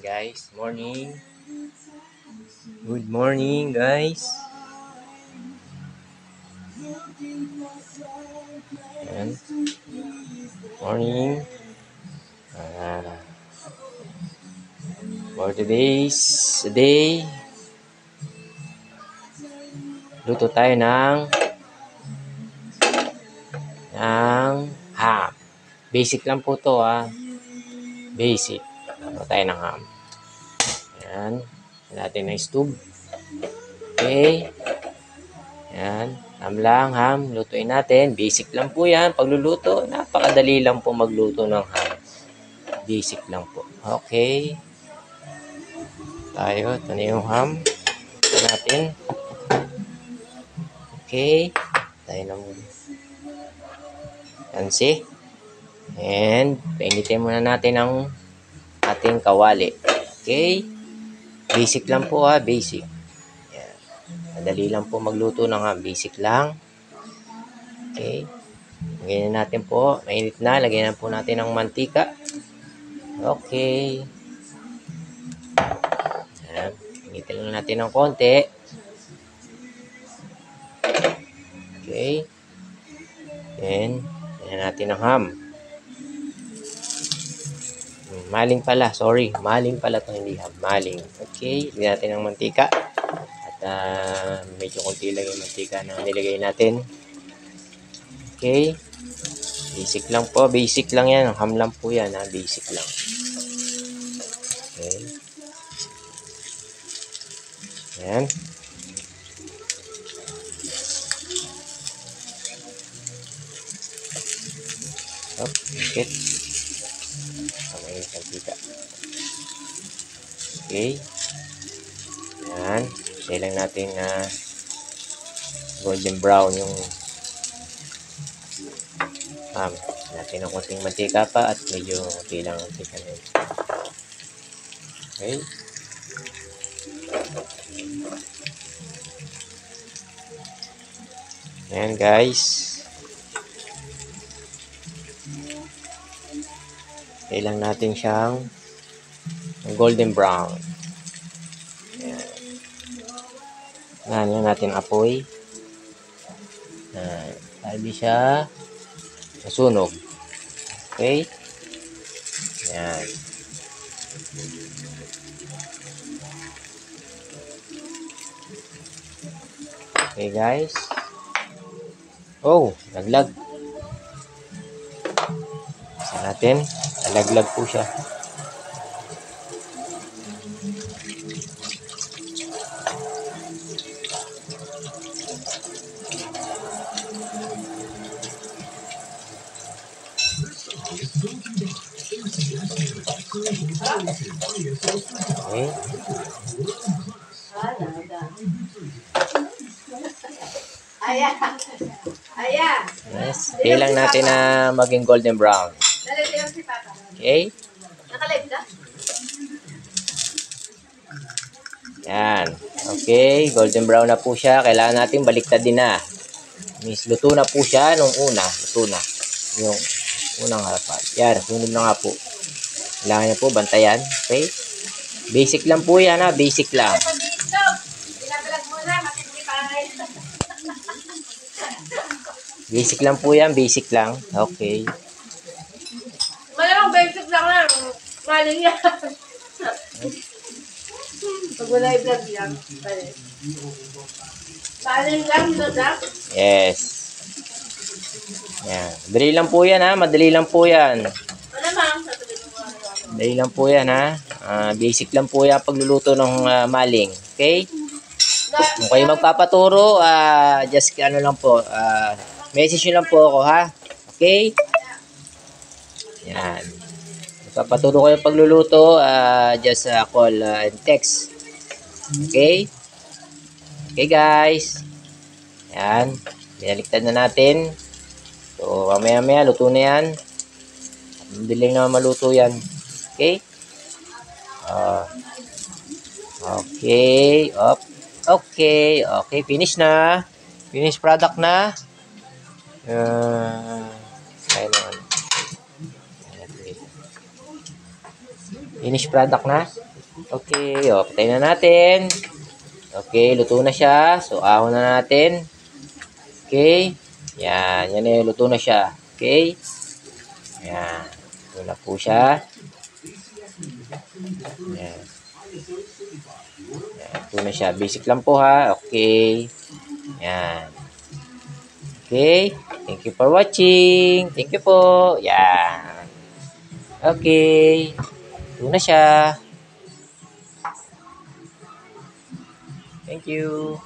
Guys, morning. Good morning, guys. Ayan. Morning. For today's day, luto tayo ng ham. Basic lang po to, ha. Basic. Luto tayo ng ham. Ayan. Natin ng stove. Okay. Ayan. Ham lang, ham. Lutuin natin. Basic lang po yan. Pagluluto, napakadali lang po magluto ng ham. Basic lang po. Okay. Tayo. Ito na yung ham. Ito natin. Okay. Tayo ng kansi. And, painitin muna natin ang ating kawali. Okay. Basic lang po, ha. Basic. Ayan. Madali lang po magluto ng ham. Basic lang. Okay. Lagyan natin po. Mainit na. Lagyan na po natin ng mantika. Okay. Ayan. Initin lang natin ng konti. Okay. Then, lagyan natin ng ham. Maling pala. Sorry. Maling pala ito. Hindi ham. Maling. Okay. Lagyan natin ng mantika. At medyo konti lang yung mantika na nilagay natin. Okay. Basic lang po. Basic lang yan. Ham lang po yan, ha. Basic lang. Okay. Ayan. Okay. Kamay yung mantika. Okay. Ayan. Say lang natin na golden brown yung ham. Natin ng konting mantika pa at medyo okay lang ang mantika na yun. Okay. Ayan, guys. Kailang natin siyang golden brown. Ayan. Ayan lang natin apoy. Hindi siya masunog. Okay. Ayan. Okay, guys. Oh, naglag. Sa natin, nalaglag po siya. Okay. Yes. Kailang natin na maging golden brown. Okay. Yan. Okay. Golden brown na po siya. Kailangan natin baliktad din na. Miss, luto na po siya nung una. Luto na. Yung unang harapan. Yan. Sunod na nga po. Kailangan niya po bantayan. Okay. Basic lang po yan, ha. Basic lang. Basic lang po yan. Basic lang. Okay. Malamang basic lang lang. Maling yan. Pag wala i-vlog yan. Maling lang, Dodak? Yes. Yan. Madali lang po yan, ha. Madali lang po yan. Malamang. Madali lang po yan, ha. Basic lang po yan pagluluto ng maling. Okay? Kung kayo magpapaturo, just ano lang po, message nyo lang po ako, ha? Okay? Yan. Magpapaturo kayo pagluluto, just call and text. Okay? Okay, guys. Yan. Binaliktad na natin. So, mamaya-maya, luto na yan. Madaling na maluto yan. Okay? Okay. Okay. Okay. Finish na. Finish product na. Finish product na. Okay, o, patayin na natin. Okay, luto na siya. So, ahon na natin. Okay. Yan, yan na yung luto na siya. Okay. Yan. Luto na po siya. Yan. Yan, luto na siya. Basic lang po ha. Okay. Yan. Okay. Thank you for watching. Thank you po. Yan. Okay. Luto na siya. Thank you.